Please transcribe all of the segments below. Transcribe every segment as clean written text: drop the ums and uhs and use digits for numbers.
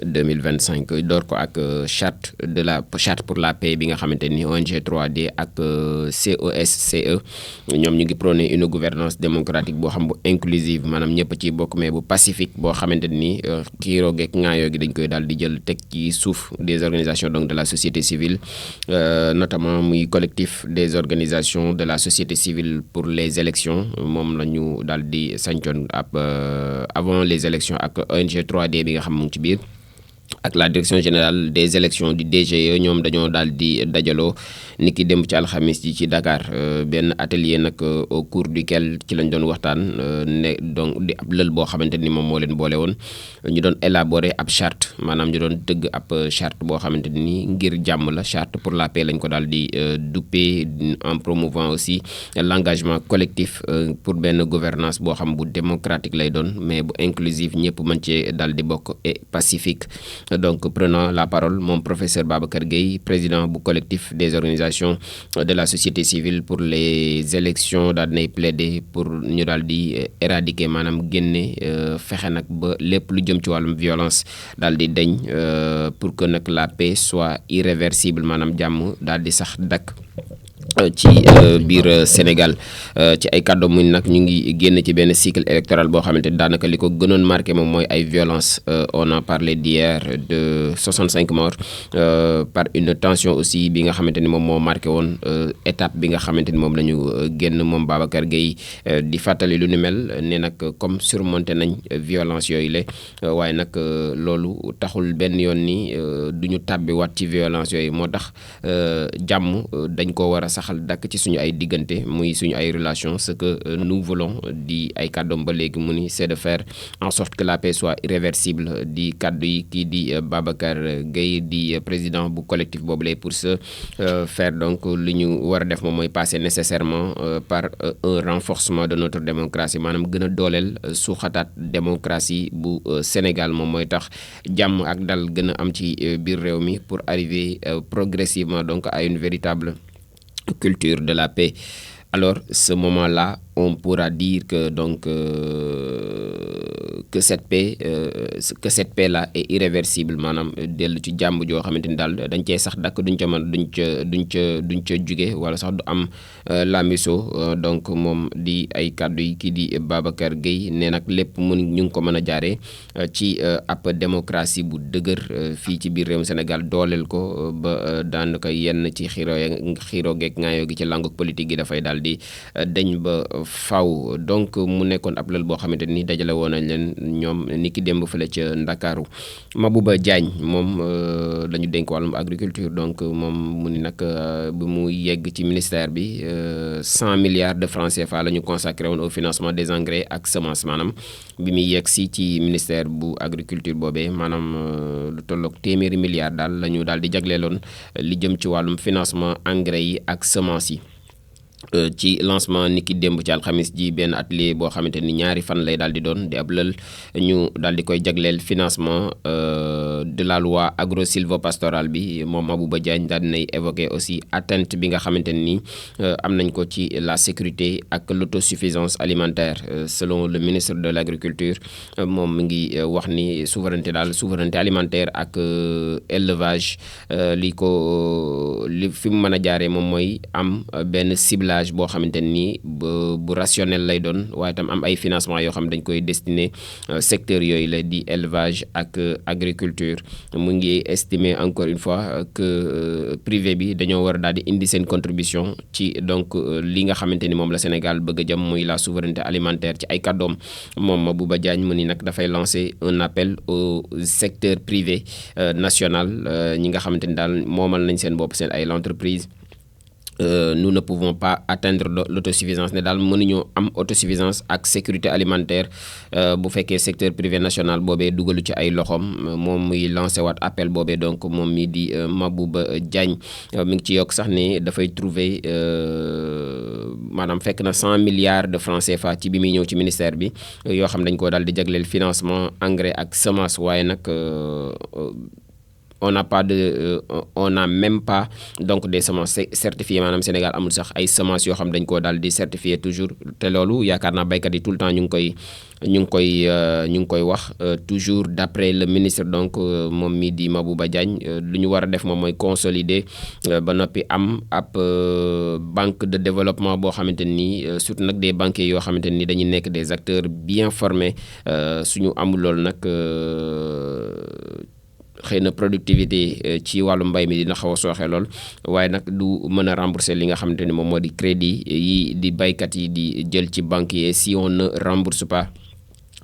2025 door ko ak charte pour la paix bi nga xamante ni ONG 3D ak COSCE ñoom ñu ngi prôné une gouvernance démocratique boo xam bu inclusive maanaam ñëpp ci bokk mais bu pacifique boo xamante ni kiiroo geeg ŋaayoo gi dañ koy daal di jël teg ci suuf des organisations donc de la société civile notamment muy collectif des organisations de la société civile pour les élections moom la ñu daal di sancoon avant les élections ak ONG 3D bi nga xam mu ngi ci biir ak la direction générale des élections du DGE ñoom dañoo daal di dajaloo ni ki démb ci alxamis ji ci Dakar benn atelier nag au cours duquel ci lañ doon waxtaan ne donc di ab lël boo xamante ni moom moo leen boole woon ñu doon élaborer ab charte maanaam ñu doon tëgg ab charte boo xamante ni ngir jàmm la charte pour la paix lañ ko daal di duppee en promouvant aussi l'engagement collectif pour benn gouvernance boo xam bu démocratique lay doon mais bu inclusive ñëpp mën cee daal di bokk et pacifique. Donc prenant la parole mon professeur Babacar Gueye président bu collectif des organisations de la société civile pour les élections daal dinay plaider pour ñu daal di éradiquer maanaam génne fexe nag ba lépp lu jëm ci wàllum violence daal di deñ pour que nag la paix soit irréversible maanaam jàmm daal di sax dakk ci biir Sénégal ci ay kàddu muy nag ñu ngi génn ci benn cycle électoral boo xamante ni daanaka li ko gënoon marqué moom mooy ay violence on a parlé d'hier de 65 morts par une tension aussi bi nga xamante ni moom moo marqué woon étape bi nga xamante ni moom la ñu génn moom Babacar Gueye di fàttali lu ni mel ne nag comme surmonté nañ violence yooyu la waaye nag loolu taxul benn yoon ni du ñu tàbbi waat ci violence yooyu moo tax jàmm dañ ko war a saxal dakk ci suñu ay diggante muy suñu ay relations ce que nous voulons di ay kàddoom ba léegi mu ni c'est de faire en sorte que la paix soit irréversible di kàddu yi kii di Babacar Gueye di président bu collectif boobu lay pour se faire donc li ñu war a def moom mooy passer nécessairement par un renforcement de notre démocratie maanaam gën a dooleel suuxataat démocratie bu Sénégal moom mooy tax jàmm ak dal gën a am ci biir réew mi pour arriver progressivement donc à une véritable culture de la paix. Alors, ce moment-là, on pourra dire que donc que cette paix-là est irréversible maanaam dellu ci jàmm joo xamante ni daal dañ cee sax dakk duñ ca jóge wala sax du am lamiso donc moom di ay kàddu yi kii di Babacar Gueye ne nag lépp ñu ngi ko mën a jaaree ci ab démocratie bu dëgër fii ci biir réewum Sénégal dooleel ko ba daanaka yenn ci xiiroo geeg ngaayoo gi ci langue politique gi dafay daal di dañ ba faw donc mu nekkoon ab lël boo xamante ni dajale woon nañ leen ñoom ni ki démb fële ca Ndakaaru Mabouba Diagne moom dañu dénk wàllum agriculture donc moom mu ni nag bi mu yegg ci ministère bi 100 milliards de francs CFA la ñu consacré woon au financement des engrais ak semences maanaam bi muy yegg si ci ministère bu agriculture boobee maanaam lu tolloog téeméeri milliards daal la ñu daal di jagleeloon li jëm ci wàllum financement engrais yi ak semences yi. ci lancement ni ki démb ci alxamis ji benn atelier boo xamante ni ñaari fan lay daal di doon di ab lël ñu daal di koy jagleel financement de la loi agro-sylvo-pastorale bi moom Mabouba Diagne daal dinay évoquer aussi atteinte bi nga xamante ni am nañ ko ci la sécurité ak l'autosuffisance alimentaire selon le ministre de l'agriculture moom mi ngi wax ni souveraineté alimentaire ak élevage li fi mu mën a jaaree moom mooy am benn ciblage boo xamante ni bu rationnel lay doon waaye tam am ay financement yoo xam dañ koy destiné secteur yooyu la di élevage ak agriculture mu ngi estimer encore une fois que privé bi dañoo war a daal di indi seen contribution ci donc li nga xamante ni moom la Sénégal bëgg a jëm muy la souveraineté alimentaire ci ay kàddoom moom Mabouba Diagne mu ni nag dafay lancer un appel au secteur privé national ñi nga xamante ni daal moomal nañ seen bopp seen ay l'entreprise nous ne pouvons pas atteindre l'autosuffisance ne daal mënuñoo am autosuffisance ak sécurité alimentaire bu fekkee secteur privé national boobee dugalu ci ay loxoom moom muy lancé waat appel boobee donc moom mi di Mabouba Diagne mi ngi ci yokk sax ne dafay trouver maanaam fekk na 100 milliards de francs CFA ci bi muy ñëw ci ministère bi yoo xam dañ ko daal di jagleel financement engrais ak semence waaye nag on n'a pas de on n'a même pas donc des semences certifiées maanaam Sénégal amul sax ay semences yoo xam dañ koo daal di certifié toujours te loolu yaakaar naa béykat yi tout le temps ñu ngi koy wax toujours d'après le ministre donc moom mii di Mabouba Diagne lu ñu war a def moom mooy consolider ba noppi am ab banque de développement boo xamante ni surtout nag des banquiers yoo xamante ni dañuy nekk des acteurs bien formés suñu amul loolu nag xëy na productivité ci wàllu mbay mi dina xaw a sooxe lool waaye nag du mën a rembourser li nga xamante ni moom moo di crédit yi di baykat yi di jël ci banques yi si on ne rembourse pas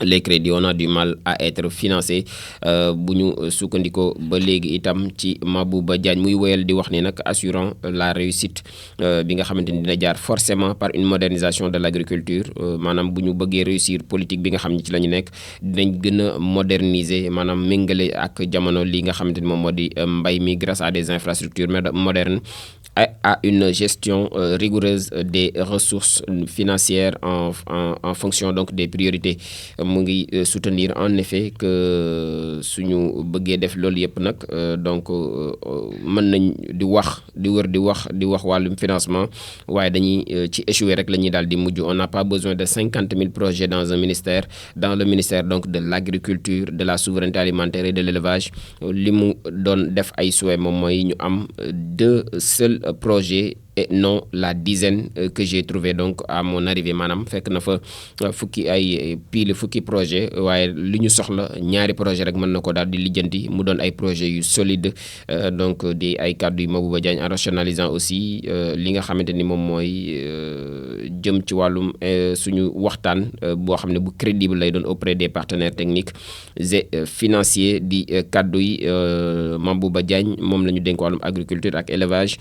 les crédits on a du mal à être financé bu ñu sukkandikoo ba léegi itam ci Mabouba Diagne muy woyal di wax ni nag assurant la réussite bi nga xamante ni dina jaar forcément par une modernisation de l'agriculture maanaam bu ñu bëggee réussir politique bi nga xam ne ci la ñu nekk dinañ gën a moderniser maanaam méngale ak jamono li nga xamante ni moom moo di mbay mi grâce à des infrastructures modernes à une gestion rigoureuse des ressources financières en fonction donc des priorités mu ngi soutenir en effet que suñu bëggee def loolu yëpp nag donc mën nañ di wax wàllum financement waaye dañuy ci échouer rek la ñuy daal di mujj. On n'a pas besoin de 50 000 projets dans le ministère donc de l'agriculture, de la souveraineté alimentaire et de l'élevage. Li mu doon def ay souhait moom mooy ñu am 2 seuls projets et non la dizaine que j'ai trouvé donc à mon arrivée maanaam fekk na fa fukki projet waaye li ñu soxla ñaari projet rek mën na ko daal di lijjanti mu doon ay projets yu solide donc di ay kàddu yu Mabouba Diagne en rationalisant aussi li nga xamante ni moom mooy jëm ci wàllum suñu waxtaan boo xam ne bu crédible lay doon auprès des partenaires techniques et financiers di kàddu yi Mabouba Diagne moom la ñu dénk wàllum agriculture ak élevage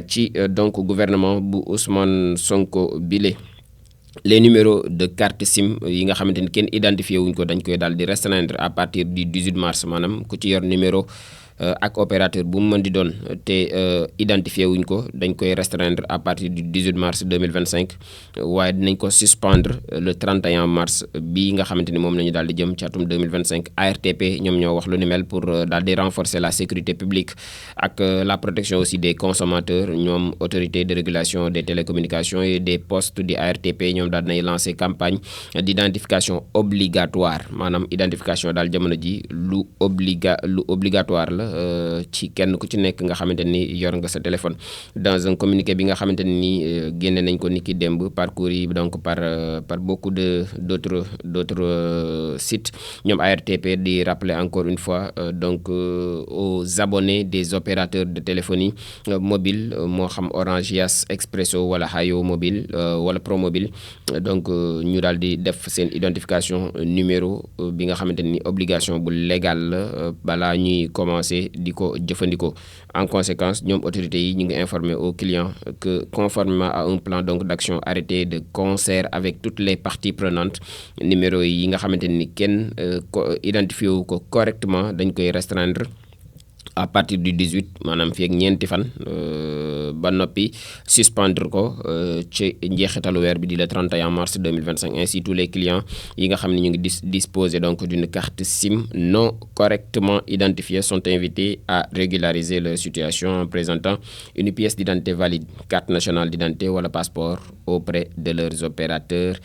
ci donc gouvernement bu Ousmane Sonko bile. Les numéros de carte SIM yi nga xamante ni kenn identifié wuñ ko dañ koy daal di restreindre à partir du 18 mars maanaam ku ci yor numéro ak opérateur bu mu mën di doon te identifié wuñ ko dañ koy restreindre à partir du 18 mars 2025 waaye dinañ ko suspendre le 31 mars bii nga xamante ni moom la ñu daal di jëm ci atum 2025 ARTP ñoom ñoo wax lu ni mel pour daal di renforcer la sécurité publique ak la protection aussi des consommateurs ñoom autorité de régulation des télécommunications et des postes di ARTP ñoom daal dinay lancer campagne d'identification obligatoire maanaam identification daal jamono ji lu obligatoire la ci kenn ku ci nekk nga xamante ni yor nga sa téléphone. Dans un communiqué bi nga xamante ni génne nañ ko niki démb parcours yi donc par beaucoup d'autres sites ñoom ARTP di rappeler encore une fois donc aux abonnés des opérateurs de téléphonie mobile moo xam Orange, Yas, Expresso wala Hayo mobile wala Promobile donc ñu daal di def seen identification numéro bi nga xamante ni obligation bu légal la balaa ñuy commencer di ko jëfandikoo. En conséquence ñoom autorités yi ñu ngi informer aux clients que conformément à un plan donc d'action arrêté de concert avec toutes les parties prenantes numéro yi nga xamante ni kenn identifié wu ko correctement dañ koy restreindre à partir du 18 maanaam fii ak ñeenti fan ba noppi suspendre ko ci njeexitalu weer bi di le 31 mars 2025. Ainsi tous les clients yi nga xam ne ñu ngi disposer donc d'une carte SIM non correctement identifiée sont invités à régulariser leur situation en présentant une pièce d'identité valide, carte nationale d'identité wala passeport auprès de leurs opérateurs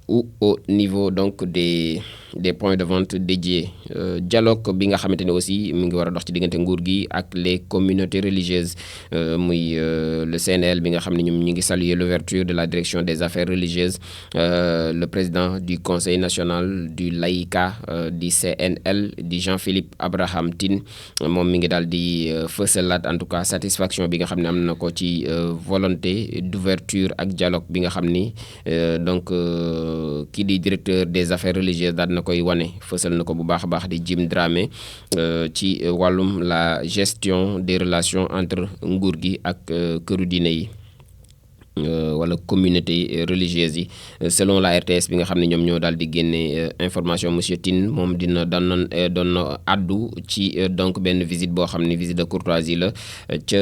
ou au niveau donc des points de vente dédiés. Dialogue bi nga xamante ne aussi mi ngi war a dox ci diggante nguur gi ak les communautés religieuses muy le CNL bi nga xam ne ñoom ñu ngi saluer l'ouverture de la direction des affaires religieuses. Le président du conseil national du laïcat du CNL di Jean-Philippe Abraham Tine moom mi ngi daal di fësalaat en tout cas satisfaction bi nga xam ne am na ko ci volonté d'ouverture ak dialogue bi nga xam ni donc kii di directeur des affaires religieuses daal na koy wane fësal na ko bu baax a baax di Jim Dramé ci wàllum la gestion des relations entre nguur gi ak këru diine yi. wala communauté religieuse yi selon la RTS bi nga xam ne ñoom ñoo daal di génne information monsieur Tine moom doon na addu ci donc benn visite boo xam ne visite de courtoisie la ca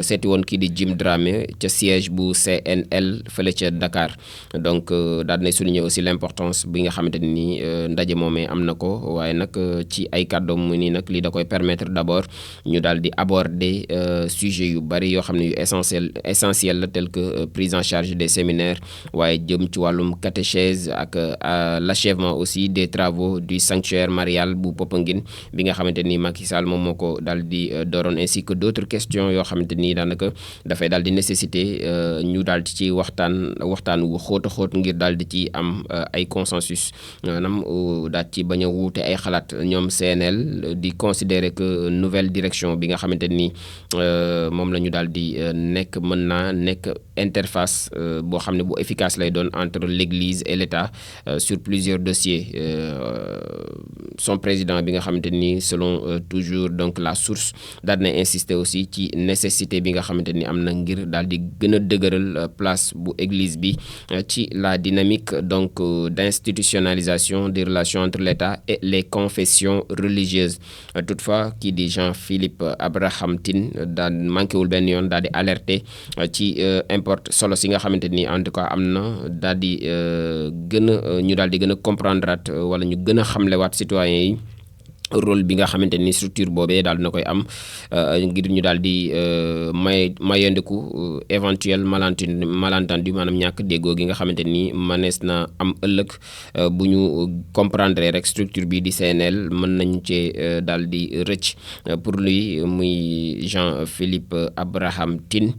seeti woon kii di Jim Dramé ca siège bu CNL fële ca Dakar donc daal dinay souligner aussi l'importance bi nga xamante ni ndaje moomee am na ko waaye nag ci ay kàddoom mu nii nag lii da koy permettre d'abord ñu daal di aborder sujet yu bari yoo xam ne yu essentiel tel que prise en charge des séminaires waaye jëm ci wàllum catéchèse ak l'achèvement aussi des travaux du sanctuaire marial bu Popenguine bi nga xamante ni Macky Sall moom moo ko daal di dooroon ainsi que d'autres questions yoo xamante ni daanaka dafay daal di nécessité ñu daal di ci waxtaan wu xóot a xóot ngir daal di ci am ay consensus maanaam daal ci bañ a wuute ay xalaat ñoom CNL di considérer que nouvelle direction bi nga xamante ni moom la ñu daal di nekk mën naa nekk interface boo xam ne bu efficace lay doon entre l'Église et l'État sur plusieurs dossiers son président bi nga xamante ni selon toujours donc la source daal na insister aussi ci nécessité bi nga xamante ni am na ngir daal di gën a dëgëral place bu Église bi ci la dynamique donc d'institutionnalisation des relations entre l'État et les confessions religieuses toutefois kii di Jean-Philippe Abraham Tine daal manqué wul benn yoon daal di alerter ci importe solo si nga xamante ni en tout cas am na daal di ñu daal di gën a comprendre wala ñu gën a xamlewaat citoyens yi rôle bi nga xamante ni structure boobee daal dina koy am ngir ñu daal di mayandiku éventuel malentendu maanaam ñàkk déggoo gi nga xamante ni mënees na am ëllëg bu ñu comprendre rek structure bi di CNL mën nañu cee daal di rëcc pour lui muy Jean-Philippe Abraham Tine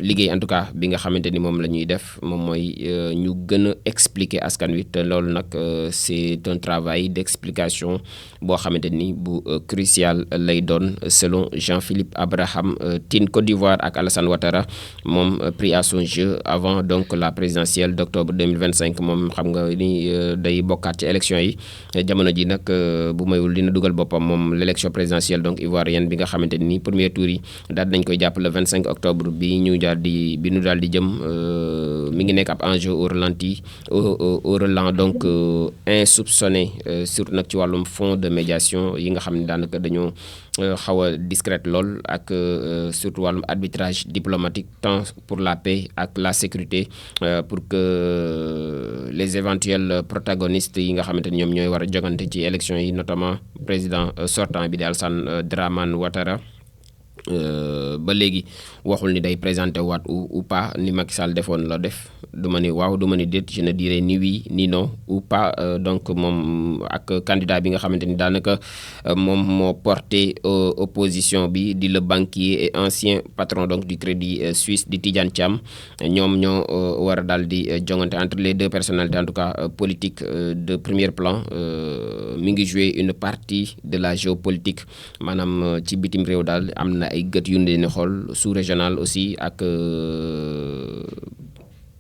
liggéey en tout cas bi nga xamante ni moom la ñuy def moom mooy ñu gën a expliquer askan wi te loolu nag c'est un travail d'explication boo xamante ni bu crucial lay doon selon Jean-Philippe Abraham Tine. Côte d'Ivoire ak Alassane Ouattara moom pris à son jeu avant donc la présidentielle d'octobre 2025 moom xam nga ni day bokkaat ci élection yi jamono ji nag bu mayul dina dugal boppam moom l'élection présidentielle donc ivoirienne bi nga xamante ni premier tour yi daal nañ koy jàpp le 25 octobre bi ñu daal di jëm mi ngi nekk ab enjeu au relent donc insoupçonné surtout nag ci wàllum fond de médiation yi nga xam ne daanaka dañoo xaw a discrète lool ak surtout wàllum arbitrage diplomatique tant pour la paix ak la sécurité pour que les éventuels protagonistes yi nga xamante ni ñoom ñooy war a jogante ci élection yi notamment président sortant bi di Alassane Dramane Ouattara ba léegi waxul ni day présenté waat ou pas ni Macky Sall defoon la def du ma ni waaw du ma ni déet je ne dirais ni oui ni non ou pas donc moom ak candidat bi nga xamante ni daanaka moom moo porté opposition bi di le banquier et ancien patron donc du Crédit Suisse di Tidiane Thiam ñoom ñoo war a daal di jongante entre les deux personnalités en tout cas politiques de premier plan mi ngi jouer une partie de la géopolitique maanaam ci bitim réew daal am na ay gët yu ne xool sous-régional aussi ak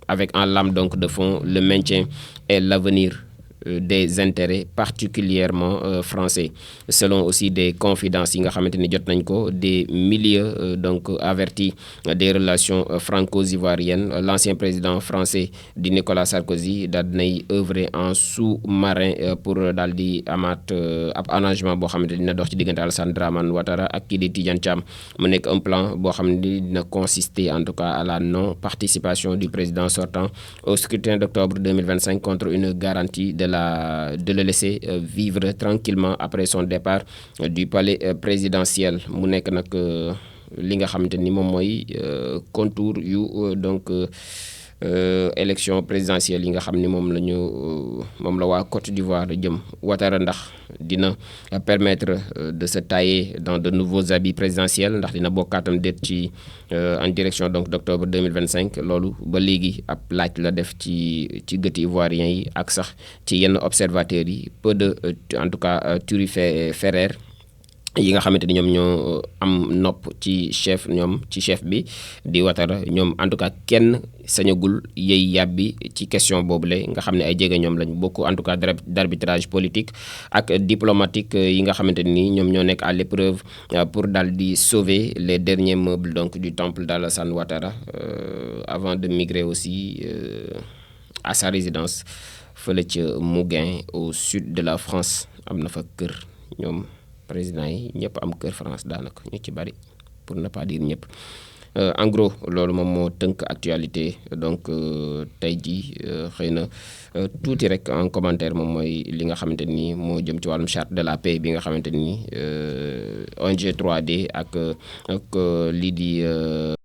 avec en lame donc de fond le maintien et l'avenir des intérêts particulièrement français selon aussi des confidences yi nga xamante ni jot nañ ko des milieux donc avertis des relations franco-ivoiriennes l'ancien président français di Nicolas Sarkozy daal dinay œuvrer en sous-marin pour daal di amaat ab arrangement boo xamante dina dox ci diggante Alassane Dramane Ouattara ak kii di Tidiane Thiam mu nekk un plan boo xam ne dina consister en tout cas à la non-participation du président sortant au scrutin d'octobre 2025 contre une garantie de le laisser vivre tranquillement après son départ du palais présidentiel mu nekk nag li nga xamante ni moom mooy contour yu donc élection présidentielle yi nga xam ni moom la waa Côte d'Ivoire jëm Ouattara ndax dina permettre de se tailler dans de nouveaux habits présidentiels ndax dina bokkaatam déet ci en direction donc d'octobre 2025 loolu ba léegi ab laaj la def ci gëti ivoiriens yi ak sax ci yenn observateurs yi peu de en tout cas thuriféraires yi nga xamante ni ñoom ñoo am nopp ci chef bi di Ouattara ñoom en tout cas kenn sañagul yëy yàbbi ci question boobule nga xam ne ay jege ñoom lañ bokk en tout cas d'arbitrage politique ak diplomatique yi nga xamante ni ñoom ñoo nekk à l'épreuve pour daal di sauver les derniers meubles donc du temple d'Alassane Ouattara avant de migrer aussi à sa résidence fële ca Mouguin au sud de la France am na fa kër ñoom président yi ñëpp am kër France daanaka ñu ci bari pour ne pas dire ñëpp en gros loolu moom moo tënk actualité donc tey jii xëy na tuuti rek en commentaire moom mooy li nga xamante ni moo jëm ci wàllum charte de la paix bi nga xamante ni ONG 3D ak lii di